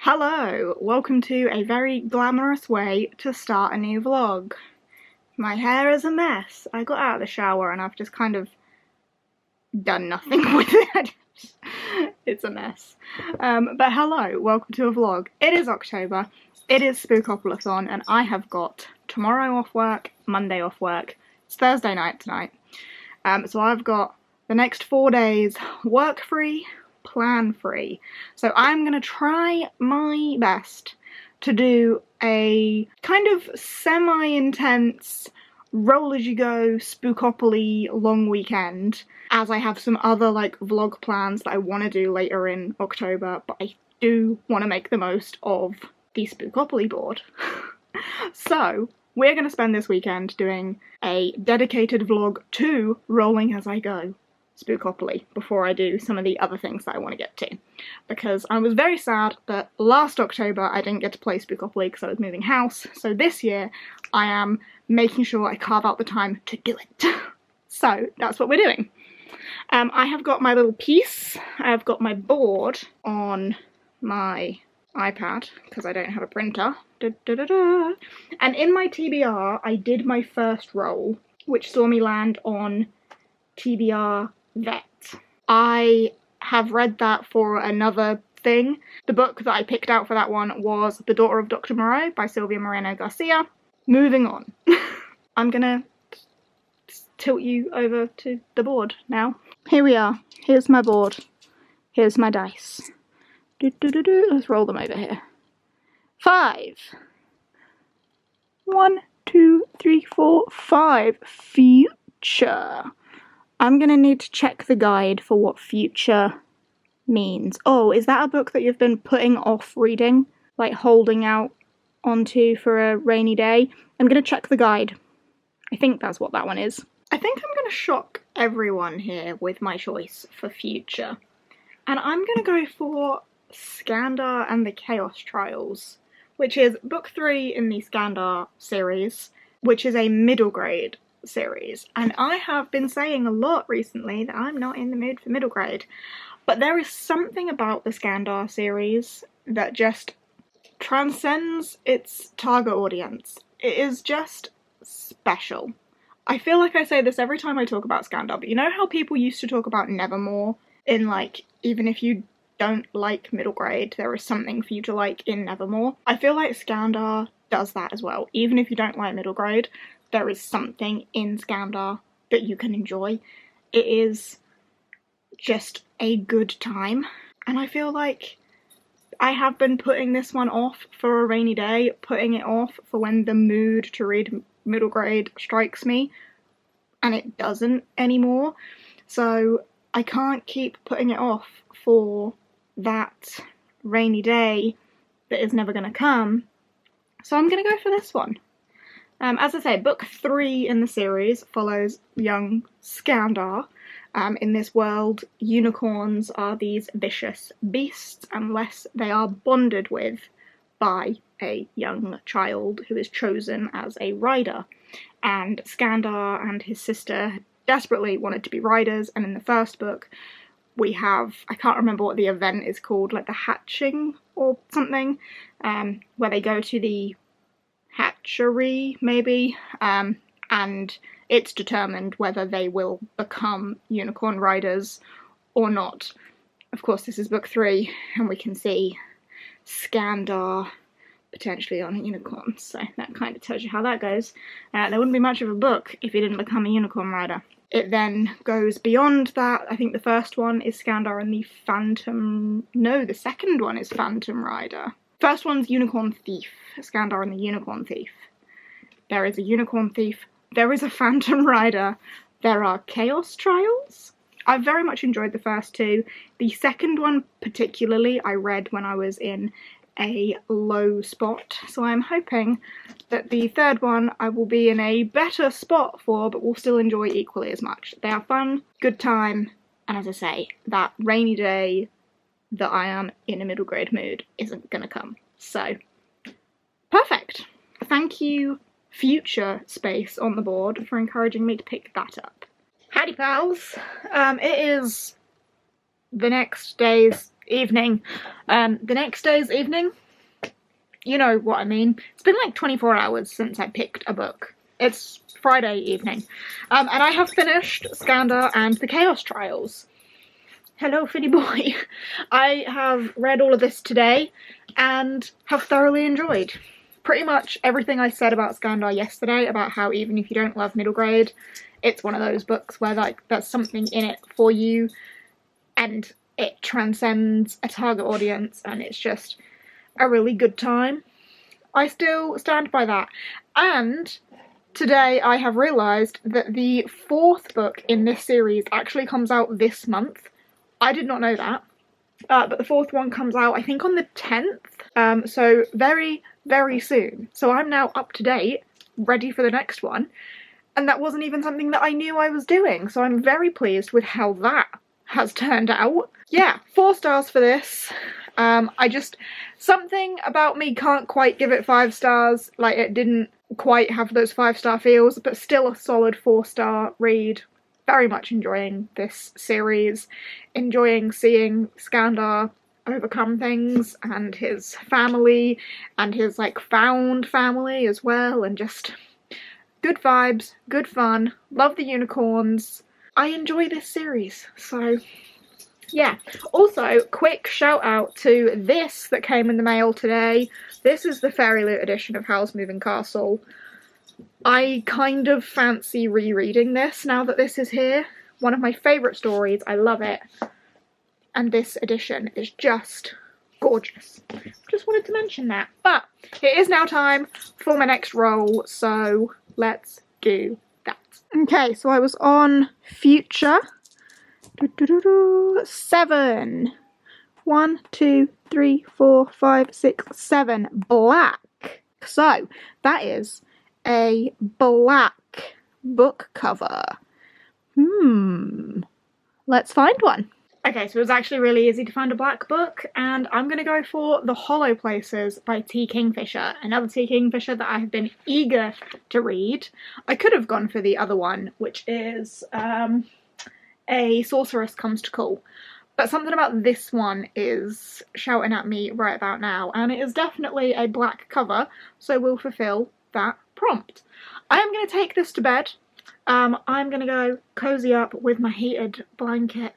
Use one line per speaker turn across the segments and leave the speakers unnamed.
Hello! Welcome to a very glamorous way to start a new vlog. My hair is a mess. I got out of the shower and I've just kind of done nothing with it. It's a mess. But hello, welcome to a vlog. It is October, it is Spookoplathon, and I have got tomorrow off work, Monday off work. It's Thursday night tonight. So I've got the next 4 days work-free, plan-free. So I'm going to try my best to do a kind of semi-intense roll-as-you-go spookopoly long weekend, as I have some other like vlog plans that I want to do later in October, but I do want to make the most of the spookopoly board. So we're going to spend this weekend doing a dedicated vlog to rolling as I go Spookopoly before I do some of the other things that I want to get to, because I was very sad that last October I didn't get to play Spookopoly because I was moving house. So this year I am making sure I carve out the time to do it. So that's what we're doing. I have got my little piece. I've got my board on my iPad because I don't have a printer. And in my TBR I did my first roll, which saw me land on TBR Vet. I have read that for another thing. The book that I picked out for that one was The Daughter of Dr. Moreau by Sylvia Moreno Garcia. Moving on. I'm gonna tilt you over to the board now. Here we are. Here's my board. Here's my dice. Let's roll them over here. 5. 1, 2, 3, 4, 5. Future. I'm gonna need to check the guide for what future means. Oh, is that a book that you've been putting off reading? Like holding out onto for a rainy day? I'm gonna check the guide. I think that's what that one is. I think I'm gonna shock everyone here with my choice for future. And I'm gonna go for Skandar and the Chaos Trials, which is book 3 in the Skandar series, which is a middle grade series. And I have been saying a lot recently that I'm not in the mood for middle grade, but there is something about the Skandar series that just transcends its target audience. It is just special. I feel like I say this every time I talk about Skandar, but you know how people used to talk about Nevermore in like, even if you don't like middle grade, there is something for you to like in Nevermore? I feel like Skandar does that as well. Even if you don't like middle grade, there is something in Skandar that you can enjoy. It is just a good time. And I feel like I have been putting this one off for a rainy day, putting it off for when the mood to read middle grade strikes me, and it doesn't anymore. So I can't keep putting it off for that rainy day that is never going to come. So I'm going to go for this one. As I say, book 3 in the series follows young Skandar. In this world, unicorns are these vicious beasts unless they are bonded with by a young child who is chosen as a rider. And Skandar and his sister desperately wanted to be riders, and in the first book we have, I can't remember what the event is called, like the hatching or something, where they go to the hatchery, maybe, and it's determined whether they will become unicorn riders or not. Of course, this is book 3, and we can see Skandar potentially on a unicorn, so that kind of tells you how that goes. There wouldn't be much of a book if he didn't become a unicorn rider. It then goes beyond that. I think the first one is Skandar and the Phantom... No, the second one is Phantom Rider. First one's Unicorn Thief. Skandar and the Unicorn Thief. There is a Unicorn Thief. There is a Phantom Rider. There are Chaos Trials. I very much enjoyed the first 2. The second one particularly I read when I was in a low spot, so I'm hoping that the third one I will be in a better spot for, but will still enjoy equally as much. They are fun, good time, and as I say, that rainy day that I am in a middle grade mood isn't gonna come. So, perfect. Thank you, Future Space on the board, for encouraging me to pick that up. Howdy pals! It is the next day's evening. The next day's evening, you know what I mean. It's been like 24 hours since I picked a book. It's Friday evening. And I have finished Skandar and the Chaos Trials. Hello, Finny boy. I have read all of this today and have thoroughly enjoyed pretty much everything I said about Skandar yesterday, about how even if you don't love middle grade, it's one of those books where like there's something in it for you and it transcends a target audience and it's just a really good time. I still stand by that. And today I have realised that the 4th book in this series actually comes out this month. I did not know that. But the 4th one comes out I think on the 10th. So very, very soon. So I'm now up to date, ready for the next one. And that wasn't even something that I knew I was doing. So I'm very pleased with how that has turned out. Yeah, 4 stars for this. Something about me can't quite give it 5 stars. Like, it didn't quite have those 5-star feels, but still a solid 4-star read. Very much enjoying this series. Enjoying seeing Skandar overcome things, and his family, and his, like, found family as well, and just good vibes, good fun, love the unicorns. I enjoy this series, so yeah. Also, quick shout out to this that came in the mail today. This is the Fairy Loot edition of Howl's Moving Castle. I kind of fancy rereading this now that this is here. One of my favourite stories, I love it. And this edition is just gorgeous. Just wanted to mention that. But it is now time for my next roll, so let's do that. Okay, so I was on Future. 7. 1, 2, 3, 4, 5, 6, 7. Black. So that is a black book cover. Let's find one. Okay, so it was actually really easy to find a black book, and I'm going to go for The Hollow Places by T. Kingfisher, another T. Kingfisher that I have been eager to read. I could have gone for the other one, which is A Sorceress Comes to Call, but something about this one is shouting at me right about now, and it is definitely a black cover, so we'll fulfill that prompt. I am going to take this to bed. I'm going to go cozy up with my heated blanket,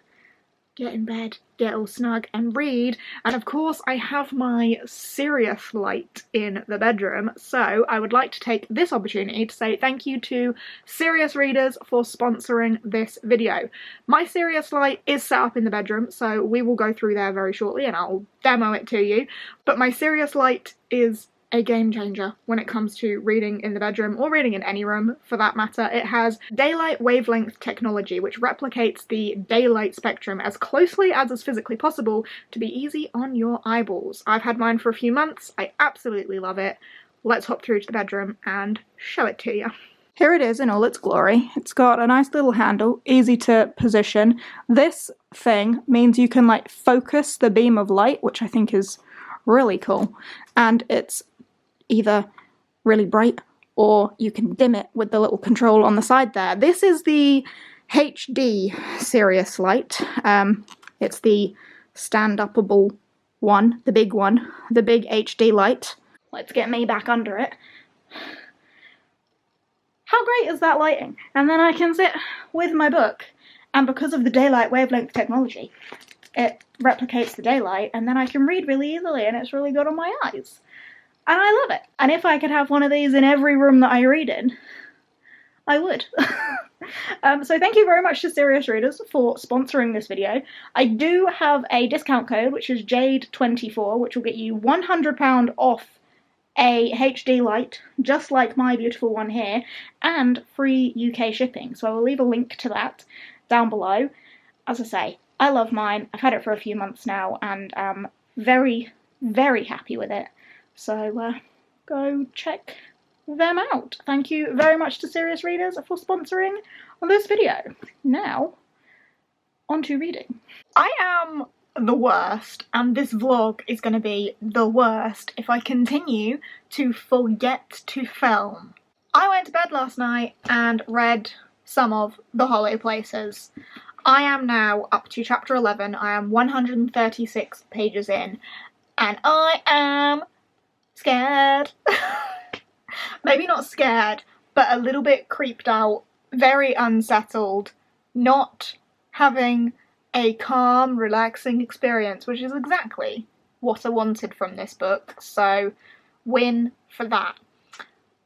get in bed, get all snug and read, and of course I have my Sirius light in the bedroom, so I would like to take this opportunity to say thank you to Sirius readers for sponsoring this video. My Sirius light is set up in the bedroom, so we will go through there very shortly and I'll demo it to you, but my Sirius light is a game changer when it comes to reading in the bedroom, or reading in any room for that matter. It has daylight wavelength technology, which replicates the daylight spectrum as closely as is physically possible to be easy on your eyeballs. I've had mine for a few months. I absolutely love it. Let's hop through to the bedroom and show it to you. Here it is in all its glory. It's got a nice little handle, easy to position. This thing means you can like focus the beam of light, which I think is really cool, and it's either really bright or you can dim it with the little control on the side there. This is the HD Sirius light. It's the stand-upable one, the big HD light. Let's get me back under it. How great is that lighting? And then I can sit with my book, and because of the daylight wavelength technology, it replicates the daylight, and then I can read really easily, and it's really good on my eyes. And I love it. And if I could have one of these in every room that I read in, I would. So thank you very much to Sirius Readers for sponsoring this video. I do have a discount code, which is Jade24, which will get you £100 off a HD light, just like my beautiful one here, and free UK shipping. So I will leave a link to that down below. As I say, I love mine. I've had it for a few months now, and I'm very, very happy with it. So go check them out. Thank you very much to Sirius Readers for sponsoring this video. Now, on to reading. I am the worst, and this vlog is going to be the worst if I continue to forget to film. I went to bed last night and read some of The Hollow Places. I am now up to chapter 11. I am 136 pages in, and I am scared. Maybe not scared, but a little bit creeped out, very unsettled, not having a calm, relaxing experience, which is exactly what I wanted from this book, so win for that.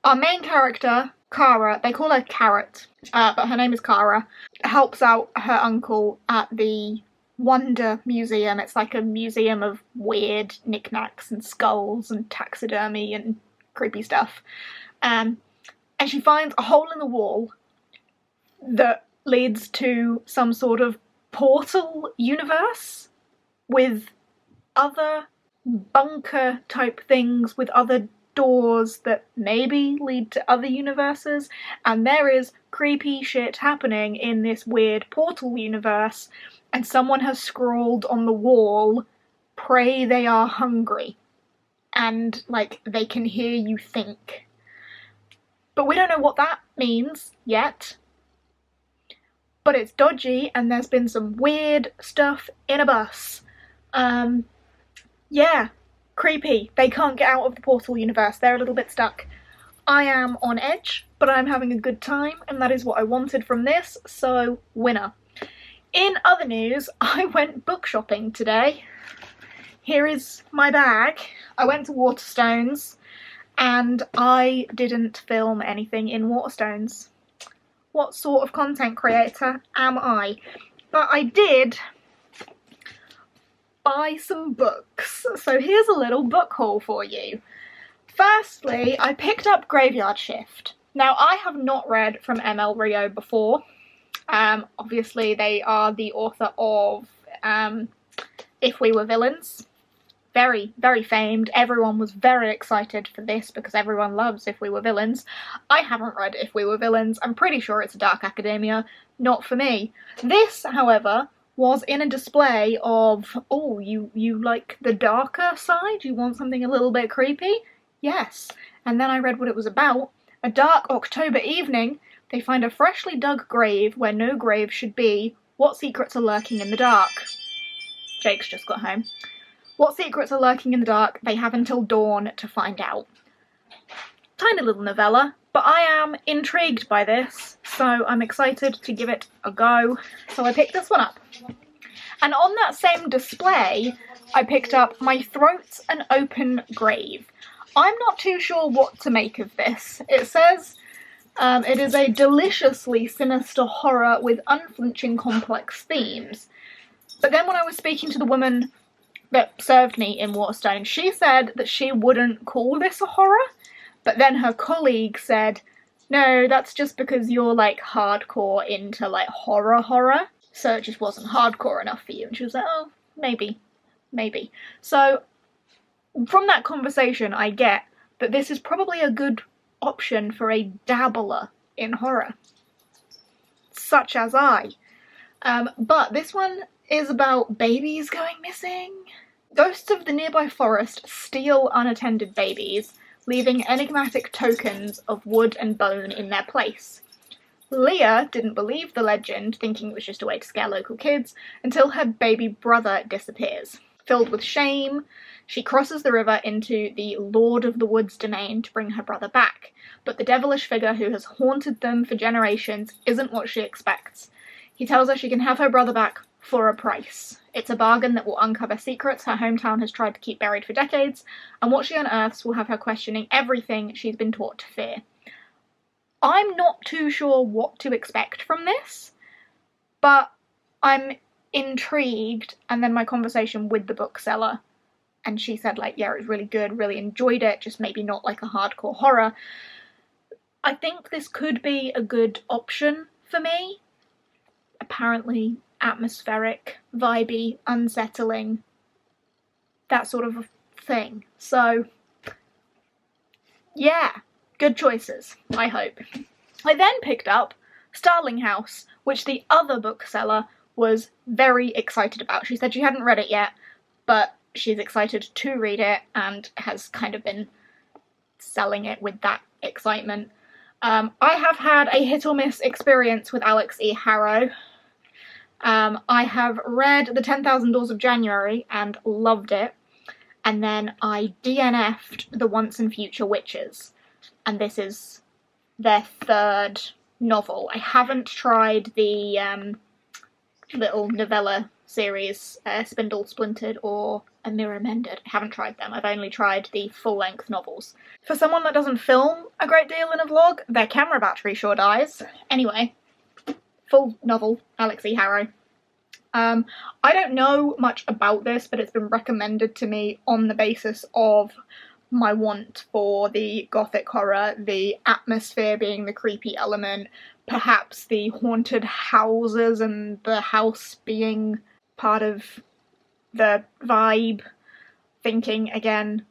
Our main character, Kara, they call her Carrot, but her name is Kara, helps out her uncle at the Wonder Museum. It's like a museum of weird knickknacks and skulls and taxidermy and creepy stuff. And she finds a hole in the wall that leads to some sort of portal universe with other bunker type things with other doors that maybe lead to other universes, and there is creepy shit happening in this weird portal universe, and someone has scrawled on the wall, "Pray they are hungry," and like they can hear you think. But we don't know what that means yet. But it's dodgy, and there's been some weird stuff in a bus. Yeah, creepy. They can't get out of the portal universe. They're a little bit stuck. I am on edge, but I'm having a good time, and that is what I wanted from this, so winner. In other news, I went book shopping today. Here is my bag. I went to Waterstones, and I didn't film anything in Waterstones. What sort of content creator am I? But I did buy some books, so here's a little book haul for you. Firstly, I picked up Graveyard Shift. Now, I have not read from ML Rio before. Obviously, they are the author of If We Were Villains. Very, very famed. Everyone was very excited for this because everyone loves If We Were Villains. I haven't read If We Were Villains. I'm pretty sure it's a dark academia. Not for me. This, however, was in a display of, oh, you like the darker side? You want something a little bit creepy? Yes. And then I read what it was about. A dark October evening, they find a freshly dug grave where no grave should be. What secrets are lurking in the dark? Jake's just got home. What secrets are lurking in the dark? They have until dawn to find out. Tiny little novella, but I am intrigued by this, so I'm excited to give it a go. So I picked this one up. And on that same display, I picked up My Throat's an Open Grave. I'm not too sure what to make of this. It says it is a deliciously sinister horror with unflinching complex themes. But then when I was speaking to the woman that served me in Waterstone, she said that she wouldn't call this a horror, but then her colleague said, no, that's just because you're like hardcore into like horror, so it just wasn't hardcore enough for you. And she was like, oh, maybe. So from that conversation, I get that this is probably a good option for a dabbler in horror, such as I. But this one is about babies going missing. Ghosts of the nearby forest steal unattended babies, leaving enigmatic tokens of wood and bone in their place. Leah didn't believe the legend, thinking it was just a way to scare local kids, until her baby brother disappears. Filled with shame, she crosses the river into the Lord of the Woods domain to bring her brother back, but the devilish figure who has haunted them for generations isn't what she expects. He tells her she can have her brother back for a price. It's a bargain that will uncover secrets her hometown has tried to keep buried for decades, and what she unearths will have her questioning everything she's been taught to fear. I'm not too sure what to expect from this, but I'm intrigued, and then my conversation with the bookseller, and she said like, yeah, it was really good, really enjoyed it, just maybe not like a hardcore horror. I think this could be a good option for me. Apparently atmospheric, vibey, unsettling, that sort of thing. So, yeah, good choices, I hope. I then picked up Starling House, which the other bookseller was very excited about. She said she hadn't read it yet, but she's excited to read it and has kind of been selling it with that excitement. I have had a hit or miss experience with Alex E. Harrow. I have read The 10,000 Doors of January and loved it, and then I DNF'd The Once and Future Witches, and this is their third novel. I haven't tried the little novella series, Spindle Splintered or A Mirror Mended. I haven't tried them. I've only tried the full-length novels. For someone that doesn't film a great deal in a vlog, their camera battery sure dies. Anyway, full novel, Alex E. Harrow. I don't know much about this, but it's been recommended to me on the basis of my want for the gothic horror, the atmosphere being the creepy element, perhaps the haunted houses and the house being part of the vibe, thinking again,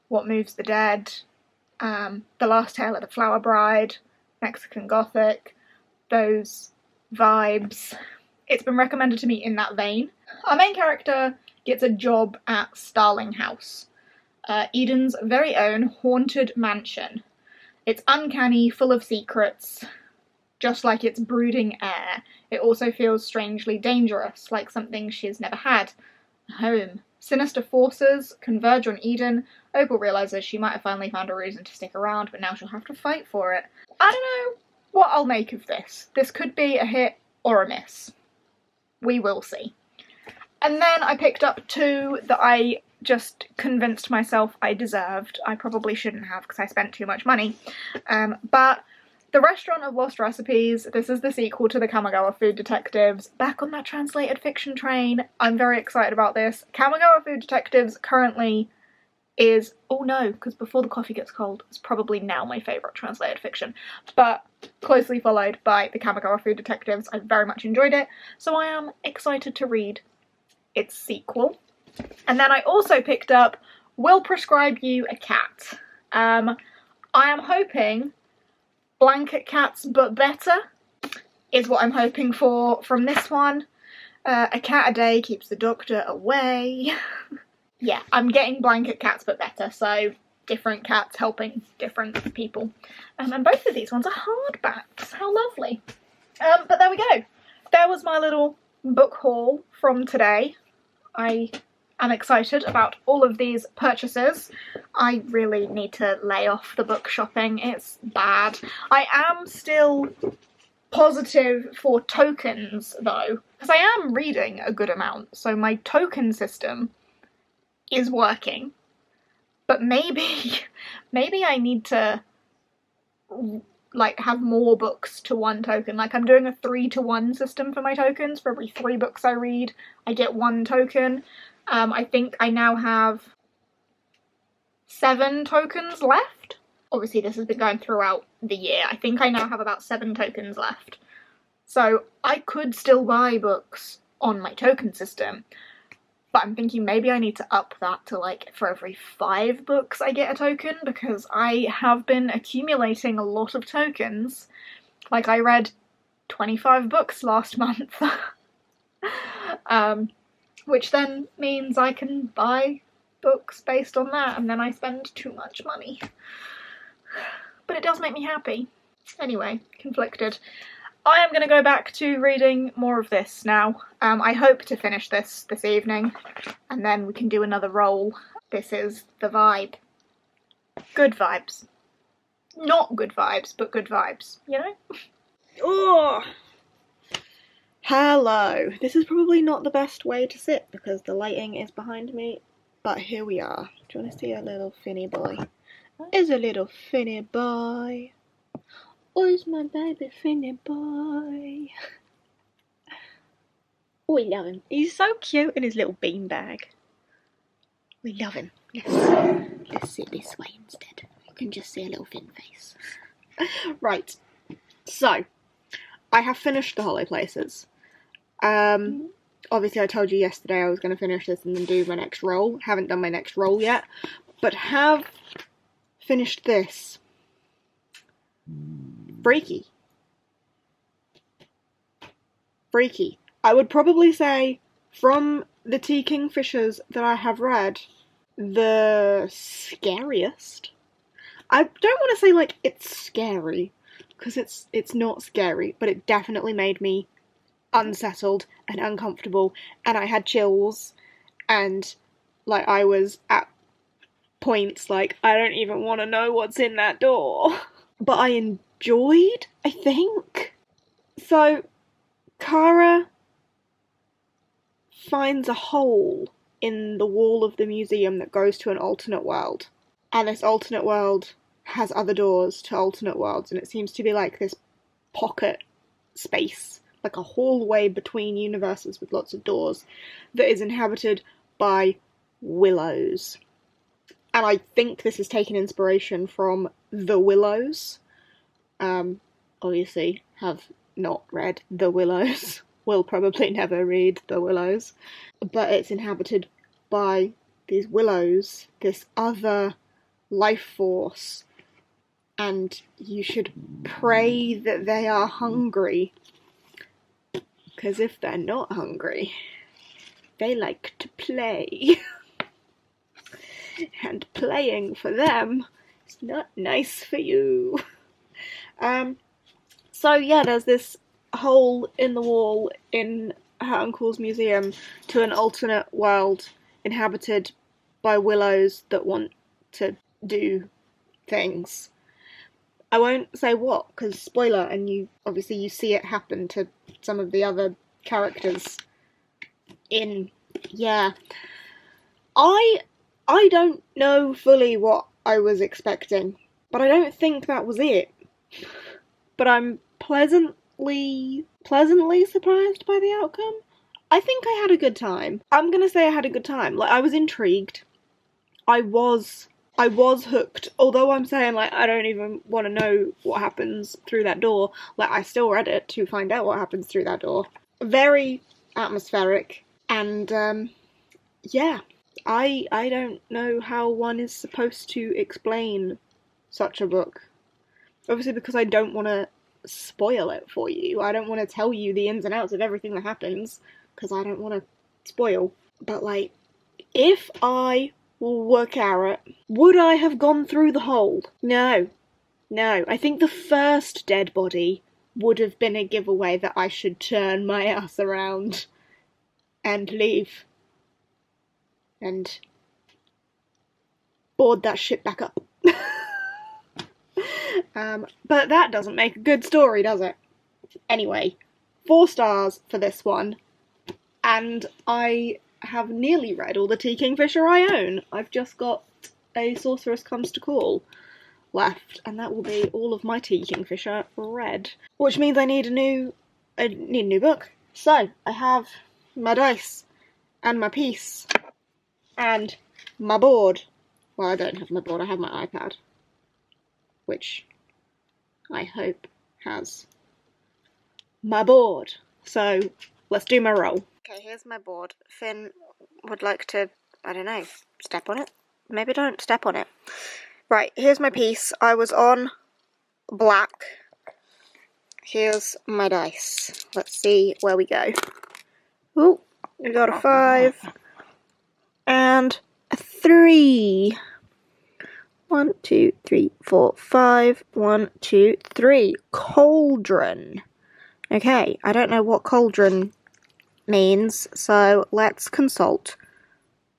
What Moves the Dead, The Last Tale of the Flower Bride, Mexican Gothic, those vibes. It's been recommended to me in that vein. Our main character gets a job at Starling House, Eden's very own haunted mansion. It's uncanny, full of secrets, just like its brooding air. It also feels strangely dangerous, like something she's never had. A home. Sinister forces converge on Eden. Opal realises she might have finally found a reason to stick around, but now she'll have to fight for it. I don't know what I'll make of this. This could be a hit or a miss. We will see. And then I picked up two that I just convinced myself I deserved. I probably shouldn't have because I spent too much money. But The Restaurant of Lost Recipes, this is the sequel to the Kamigawa Food Detectives. Back on that translated fiction train. I'm very excited about this. Kamigawa Food Detectives currently is, oh no, because Before the Coffee Gets Cold is probably now my favourite translated fiction, but closely followed by the Kamigawa Food Detectives. I very much enjoyed it, so I am excited to read its sequel. And then I also picked up Will Prescribe You a Cat. I am hoping Blanket Cats But Better is what I'm hoping for from this one. A cat a day keeps the doctor away. Yeah, I'm getting Blanket Cats But Better, so different cats helping different people. And both of these ones are hardbacks. How lovely. But there we go. There was my little book haul from today. I am excited about all of these purchases. I really need to lay off the book shopping. It's bad. I am still positive for tokens though, because I am reading a good amount, so my token system is working. But maybe I need to like have more books to one token. Like I'm doing a 3-to-1 system for my tokens. For every 3 books I read, I get 1 token. I think I now have 7 tokens left. Obviously this has been going throughout the year. I think I now have about 7 tokens left. So I could still buy books on my token system, but I'm thinking maybe I need to up that to like for every 5 books I get a token, because I have been accumulating a lot of tokens. Like I read 25 books last month. Which then means I can buy books based on that, and then I spend too much money. But it does make me happy. Anyway, conflicted. I am going to go back to reading more of this now. I hope to finish this evening, and then we can do another roll. This is the vibe. Good vibes. Not good vibes, but good vibes, you know? Oh! Hello. This is probably not the best way to sit because the lighting is behind me, but here we are. Do you want to see a little finny boy? Is a little finny boy. Oh, is my baby finny boy. Oh, we love him. He's so cute in his little beanbag. We love him. Let's sit this way instead. You can just see a little fin face. Right. So, I have finished The Hollow Places. Obviously I told you yesterday I was going to finish this and then do my next roll. Haven't done my next roll yet, but have finished this. Freaky. Freaky. I would probably say, from the T. Kingfishers that I have read, the scariest. I don't want to say, like, it's scary, because it's not scary, but it definitely made me
unsettled and uncomfortable, and I had chills, and like I was at points like, I don't even want to know what's in that door. But I enjoyed, I think. So Kara finds a hole in the wall of the museum that goes to an alternate world. And this alternate world has other doors to alternate worlds, and it seems to be like this pocket space, like a hallway between universes with lots of doors, that is inhabited by willows. And I think this is taken inspiration from The Willows. Obviously have not read The Willows. Will probably never read The Willows. But it's inhabited by these willows, this other life force, and you should pray that they are hungry. Because if they're not hungry, they like to play. And playing for them is not nice for you. So yeah, there's this hole in the wall in her uncle's museum to an alternate world inhabited by willows that want to do things. I won't say what, because spoiler, and you see it happen to some of the other characters in, yeah. I don't know fully what I was expecting, but I don't think that was it. But I'm pleasantly surprised by the outcome. I think I had a good time. I'm gonna say I had a good time. Like, I was intrigued. I was hooked. Although I'm saying, like, I don't even want to know what happens through that door. Like, I still read it to find out what happens through that door. Very atmospheric. And, yeah. I don't know how one is supposed to explain such a book. Obviously, because I don't want to spoil it for you. I don't want to tell you the ins and outs of everything that happens, because I don't want to spoil. But, like, if I were Carrot, would I have gone through the hole? No. I think the first dead body would have been a giveaway that I should turn my ass around and leave. And board that shit back up. But that doesn't make a good story, does it? Anyway, 4 stars for this one. And I have nearly read all the Tea Kingfisher I own. I've just got A Sorceress Comes to Call left, and that will be all of my Tea Kingfisher read. Which means I need a new book. So, I have my dice, and my piece, and my board. Well, I don't have my board, I have my iPad. Which I hope has my board. So, let's do my roll. Okay, here's my board. Finn would like to, I don't know, step on it? Maybe don't step on it. Right, here's my piece. I was on black. Here's my dice. Let's see where we go. Ooh, we got a 5. And a 3. 1, 2, 3, 4, 5. 1, 2, 3. Cauldron. Okay, I don't know what cauldron means, so let's consult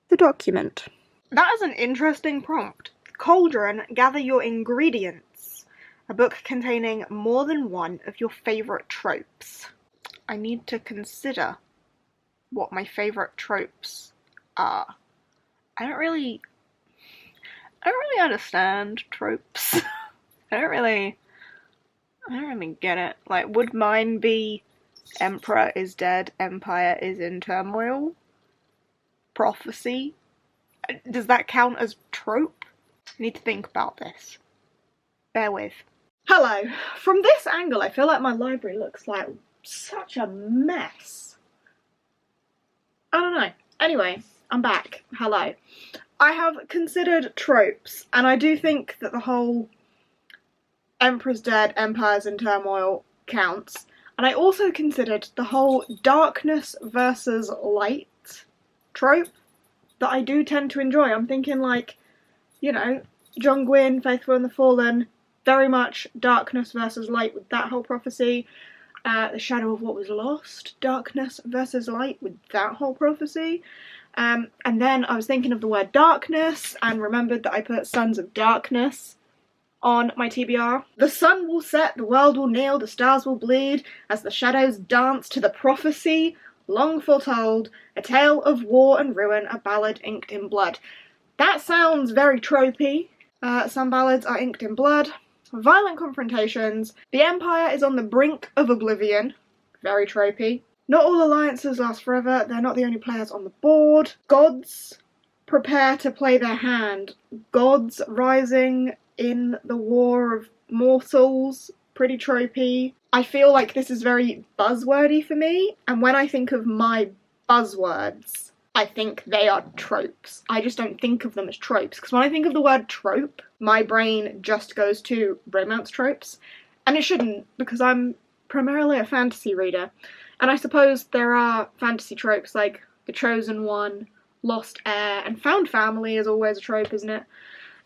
the document. That is an interesting prompt. Cauldron, gather your ingredients. A book containing more than one of your favourite tropes. I need to consider what my favourite tropes are. I don't really understand tropes. I don't really get it. Like, would mine be Emperor is dead, Empire is in turmoil? Prophecy? Does that count as trope? I need to think about this. Bear with. Hello. From this angle, I feel like my library looks like such a mess. I don't know. Anyway, I'm back. Hello. I have considered tropes, and I do think that the whole Emperor's dead, Empire's in turmoil counts. And I also considered the whole darkness versus light trope that I do tend to enjoy. I'm thinking, like, you know, John Gwynne, Faithful and the Fallen, very much darkness versus light with that whole prophecy. the shadow of what was lost, darkness versus light with that whole prophecy. And then I was thinking of the word darkness and remembered that I put Sons of Darkness on my TBR. The sun will set, the world will kneel, the stars will bleed, as the shadows dance to the prophecy long foretold, a tale of war and ruin, a ballad inked in blood. That sounds very tropey. Some ballads are inked in blood. Violent confrontations. The Empire is on the brink of oblivion. Very tropey. Not all alliances last forever. They're not the only players on the board. Gods prepare to play their hand. Gods rising in the war of mortals. Pretty tropey. I feel like this is very buzzwordy for me, and when I think of my buzzwords, I think they are tropes. I just don't think of them as tropes, because when I think of the word trope, my brain just goes to romance tropes, and it shouldn't, because I'm primarily a fantasy reader, and I suppose there are fantasy tropes like The Chosen One, Lost Heir, and Found Family is always a trope, isn't it?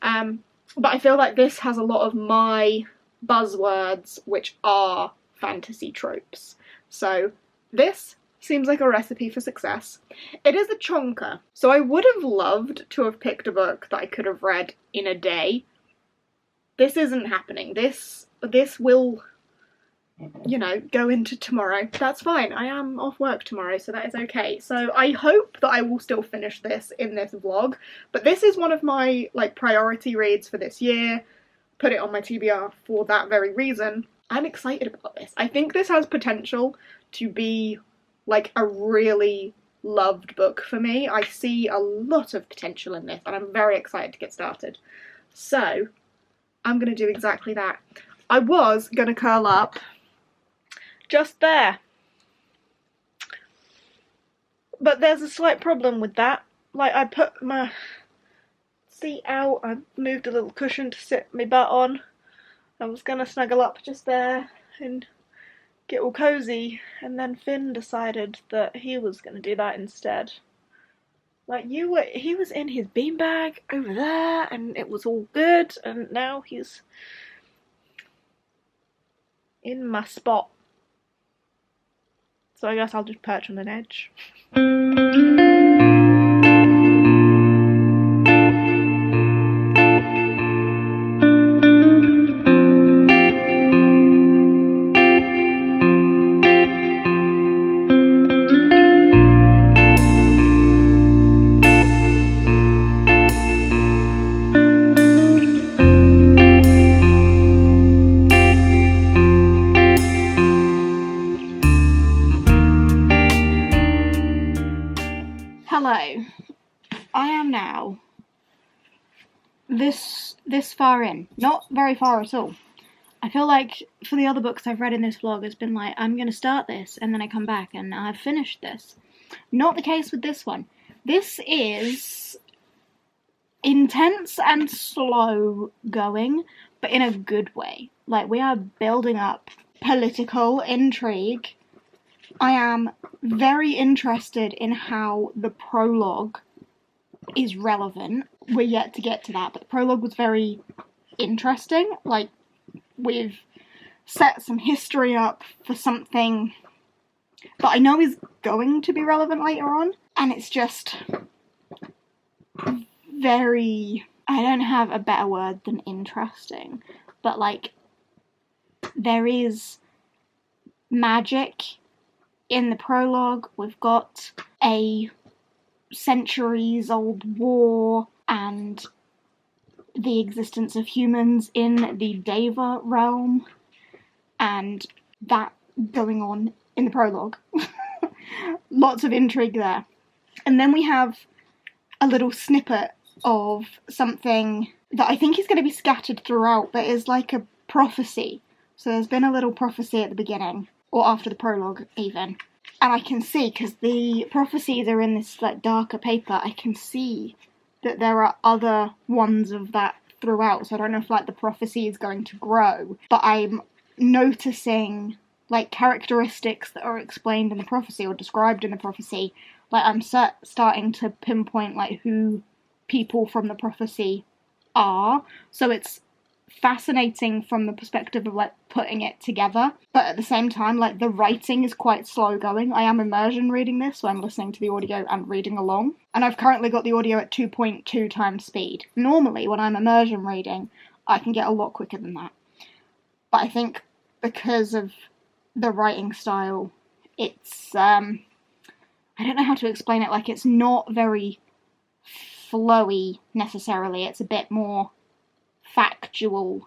But I feel like this has a lot of my buzzwords, which are fantasy tropes. So this seems like a recipe for success. It is a chonker, so I would have loved to have picked a book that I could have read in a day. This isn't happening. This will, you know, go into tomorrow. That's fine. I am off work tomorrow, so that is okay. So I hope that I will still finish this in this vlog, but this is one of my, like, priority reads for this year. Put it on my TBR for that very reason. I'm excited about this. I think this has potential to be like a really loved book for me. I see a lot of potential in this and I'm very excited to get started. So I'm going to do exactly that. I was going to curl up just there, but there's a slight problem with that. Like, I put my seat out, I moved a little cushion to sit my butt on. I was gonna snuggle up just there and get all cozy, and then Finn decided that he was gonna do that instead. Like, he was in his beanbag over there, and it was all good, and now he's in my spot. So I guess I'll just perch on an edge. Hello, I am now this far in, not very far at all. I feel like for the other books I've read in this vlog, it's been like, I'm gonna start this and then I come back and I've finished this. Not the case with this one. This is intense and slow going, but in a good way. Like, we are building up political intrigue. I am very interested in how the prologue is relevant. We're yet to get to that, but the prologue was very interesting. Like, we've set some history up for something that I know is going to be relevant later on, and it's just very, I don't have a better word than interesting, but like, there is magic in the prologue. We've got a centuries-old war and the existence of humans in the Deva realm, and that going on in the prologue. Lots of intrigue there. And then we have a little snippet of something that I think is going to be scattered throughout, that is like a prophecy. So there's been a little prophecy at the beginning, or after the prologue even, and I can see, because the prophecies are in this like darker paper, I can see that there are other ones of that throughout, so I don't know if like the prophecy is going to grow, but I'm noticing like characteristics that are explained in the prophecy or described in the prophecy. Like, I'm starting to pinpoint like who people from the prophecy are, so it's
fascinating from the perspective of like putting it together, but at the same time, like the writing is quite slow going. I am immersion reading this, so I'm listening to the audio and reading along, and I've currently got the audio at 2.2 times speed. Normally when I'm immersion reading, I can get a lot quicker than that, but I think because of the writing style, it's I don't know how to explain it, like it's not very flowy necessarily, it's a bit more factual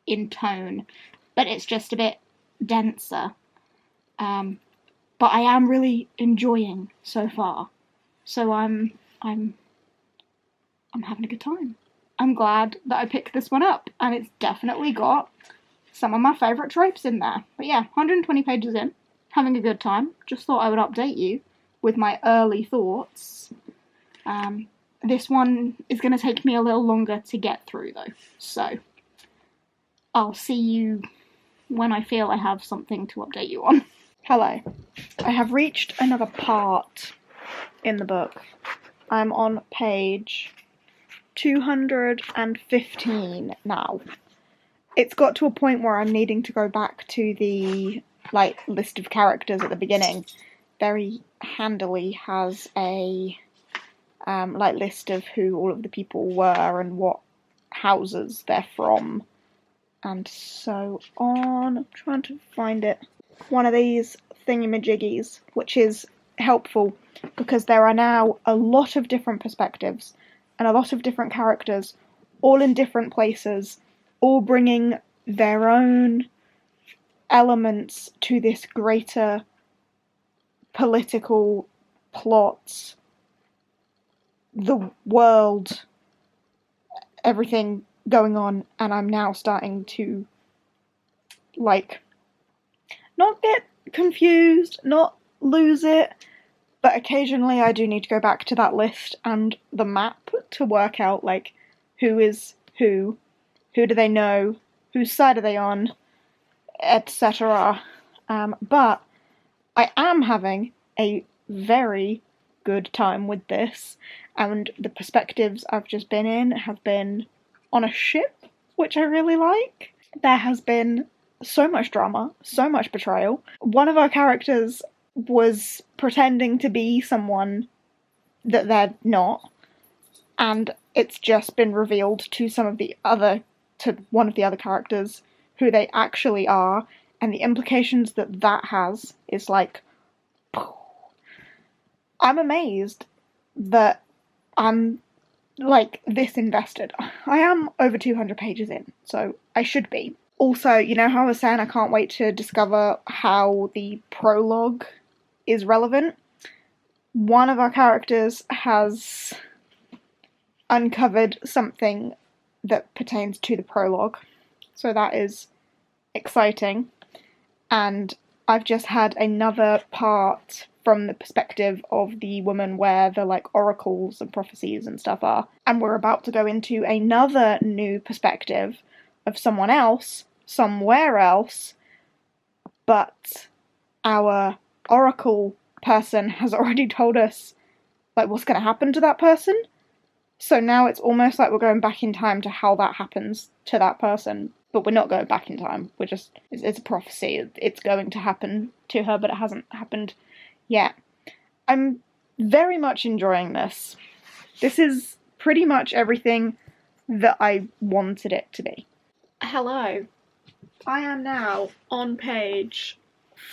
in tone, but it's just a bit denser. But I am really enjoying so far, so I'm having a good time. I'm glad that I picked this one up, and it's definitely got some of my favourite tropes in there. But yeah, 120 pages in, having a good time. Just thought I would update you with my early thoughts. This one is going to take me a little longer to get through though, so I'll see you when I feel I have something to update you on. Hello. I have reached another part in the book. I'm on page 215 now. It's got to a point where I'm needing to go back to the list of characters at the beginning. Very handily has a list of who all of the people were and what houses they're from, and so on. I'm trying to find it. One of these thingamajiggies, which is helpful because there are now a lot of different perspectives and a lot of different characters, all in different places, all bringing their own elements to this greater political plot, the world, everything going on, and I'm now starting to, not get confused, not lose it, but occasionally I do need to go back to that list and the map to work out, who is who do they know, whose side are they on, etc. But I am having a very good time with this, and the perspectives I've just been in have been on a ship, which I really like. There has been so much drama, so much betrayal. One of our characters was pretending to be someone that they're not, and it's just been revealed to one of the other characters who they actually are, and the implications that has is I'm amazed that I'm this invested. I am over 200 pages in, so I should be. Also, you know how I was saying I can't wait to discover how the prologue is relevant? One of our characters has uncovered something that pertains to the prologue, so that is exciting. And I've just had another part from the perspective of the woman where the oracles and prophecies and stuff are, and we're about to go into another new perspective of someone else, somewhere else, but our oracle person has already told us what's going to happen to that person, so now it's almost like we're going back in time to how that happens to that person. But we're not going back in time, it's a prophecy, it's going to happen to her, but it hasn't happened yet. I'm very much enjoying this. This is pretty much everything that I wanted it to be. Hello. I am now on page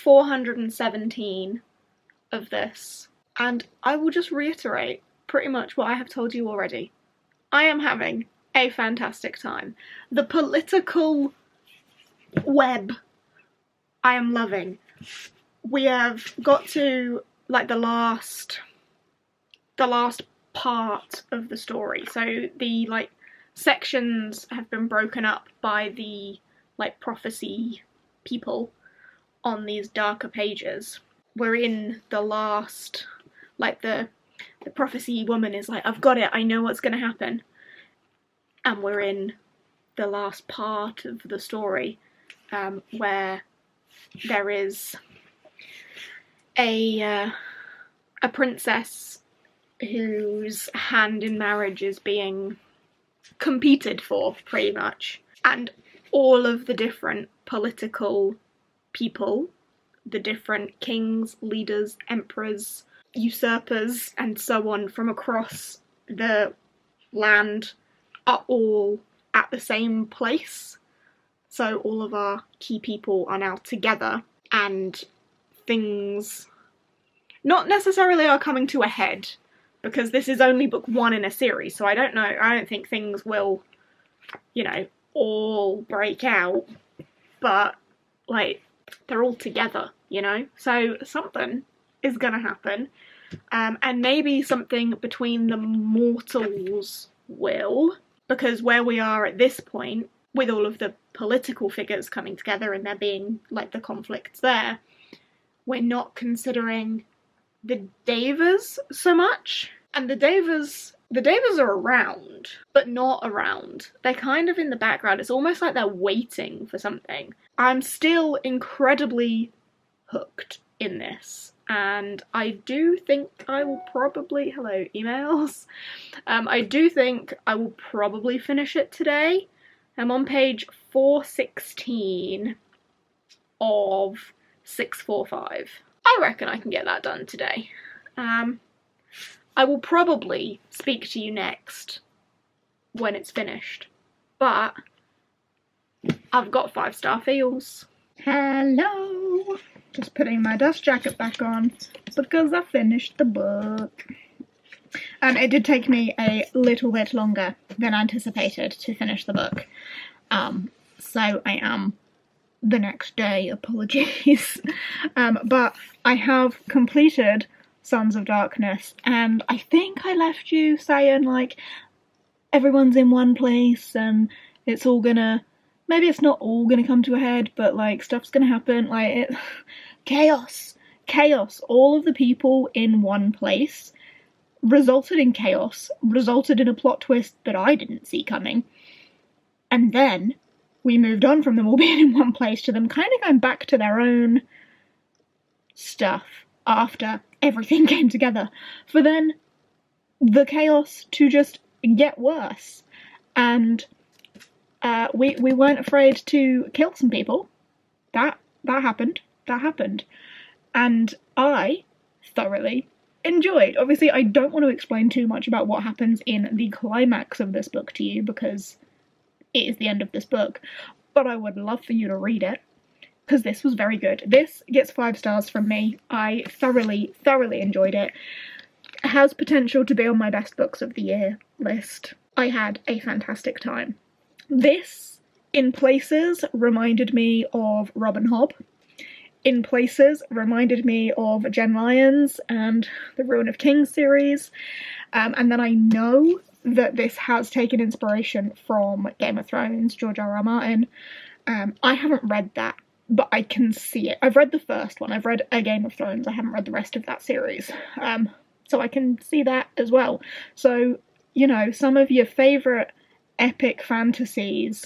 417 of this, and I will just reiterate pretty much what I have told you already. I am having a fantastic time. The political web I am loving. We have got to the last part of the story. So the sections have been broken up by the prophecy people on these darker pages. We're in the last, the prophecy woman is I've got it, I know what's gonna happen. And we're in the last part of the story, where there is a princess whose hand in marriage is being competed for, pretty much.
And all of the different political people, the different kings, leaders, emperors, usurpers, and so on from across the land are all at the same place. So all of our key people are now together, and things not necessarily are coming to a head, because this is only book 1 in a series, so I don't think things will, all break out, but, like, they're all together, so something is gonna happen, and maybe something between the mortals will, because where we are at this point, with all of the political figures coming together and there being, like, the conflicts there, we're not considering the Devas so much. And the Devas are around, but not around. They're kind of in the background. It's almost like they're waiting for something. I'm still incredibly hooked in this, and I do think I will probably... Hello, emails. I do think I will probably finish it today. I'm on page 416 of 645. I reckon I can get that done today. I will probably speak to you next when it's finished, but I've got 5-star feels. Hello! Just putting my dust jacket back on because I finished the book. It did take me a little bit longer than anticipated to finish the book. So I am the next day, apologies. But I have completed Sons of Darkness, and I think I left you saying, like, everyone's in one place and it's all gonna... Maybe it's not all gonna come to a head, but, like, stuff's gonna happen. Like, chaos. All of the people in one place resulted in chaos, resulted in a plot twist that I didn't see coming, and then we moved on from them all being in one place to them kind of going back to their own stuff after everything came together, for then the chaos to just get worse. And we weren't afraid to kill some people. That happened. And I thoroughly enjoyed. Obviously, I don't want to explain too much about what happens in the climax of this book to you, because it is the end of this book, but I would love for you to read it, because this was very good. This gets 5 stars from me. I thoroughly enjoyed it. It has potential to be on my best books of the year list. I had a fantastic time. This, in places, reminded me of Robin Hobb. In places, reminded me of Jen Lyons and the Ruin of Kings series. And then I know that this has taken inspiration from Game of Thrones, George R.R. Martin. I haven't read that, but I can see it. I've read the first one. I've read A Game of Thrones. I haven't read the rest of that series. So I can see that as well. So, some of your favourite epic fantasies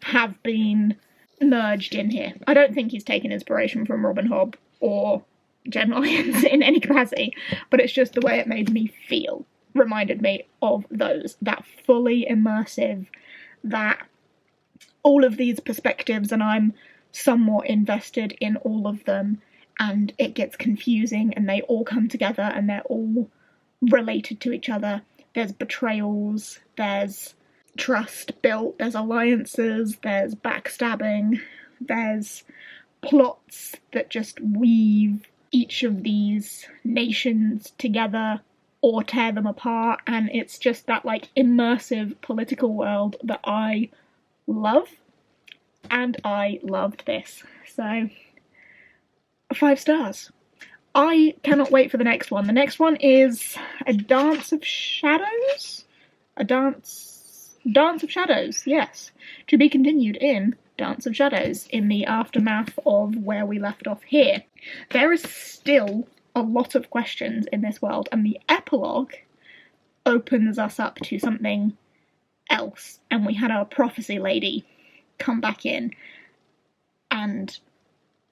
have been merged in here. I don't think he's taken inspiration from Robin Hobb or Jen Lyons in any capacity, but it's just the way it made me feel. Reminded me of those. That fully immersive, that all of these perspectives, and I'm somewhat invested in all of them, and it gets confusing, and they all come together, and they're all related to each other. There's betrayals, there's trust built, there's alliances, there's backstabbing, there's plots that just weave each of these nations together or tear them apart, and it's just that, like, immersive political world that I love, and I loved this. So, 5 stars. I cannot wait for the next one. The next one is A Dance of Shadows? Dance of Shadows, yes. To be continued in Dance of Shadows, in the aftermath of where we left off here. There is still a lot of questions in this world, and the epilogue opens us up to something else, and we had our prophecy lady come back in, and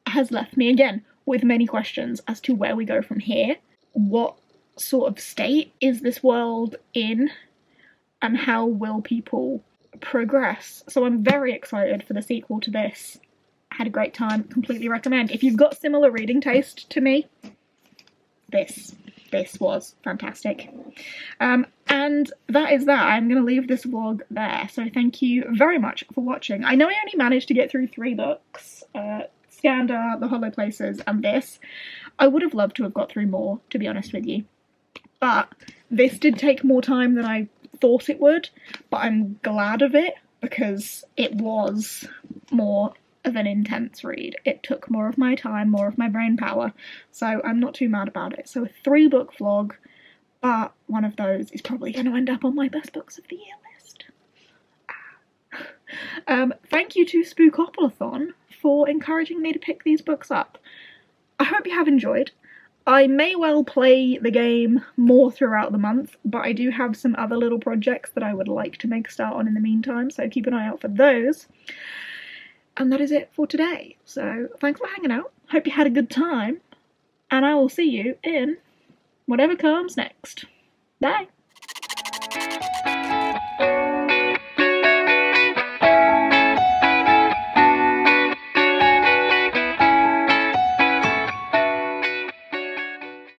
has left me again with many questions as to where we go from here. What sort of state is this world in, and how will people
progress. So I'm very excited for the sequel to this. Had a great time, completely recommend. If you've got similar reading taste to me, this was fantastic. And that is that. I'm going to leave this vlog there, so thank you very much for watching. I know I only managed to get through 3 books, Scander, The Hollow Places, and this. I would have loved to have got through more, to be honest with you. But this did take more time than I thought it would, but I'm glad of it, because it was more of an intense read. It took more of my time, more of my brain power, so I'm not too mad about it. So a 3-book vlog, but one of those is probably going to end up on my best books of the year list. Thank you to Spookoplathon for encouraging me to pick these books up. I hope you have enjoyed. I may well play the game more throughout the month, but I do have some other little projects that I would like to make a start on in the meantime, so keep an eye out for those. And that is it for today. So thanks for hanging out. Hope you had a good time. And I will see you in whatever comes next. Bye.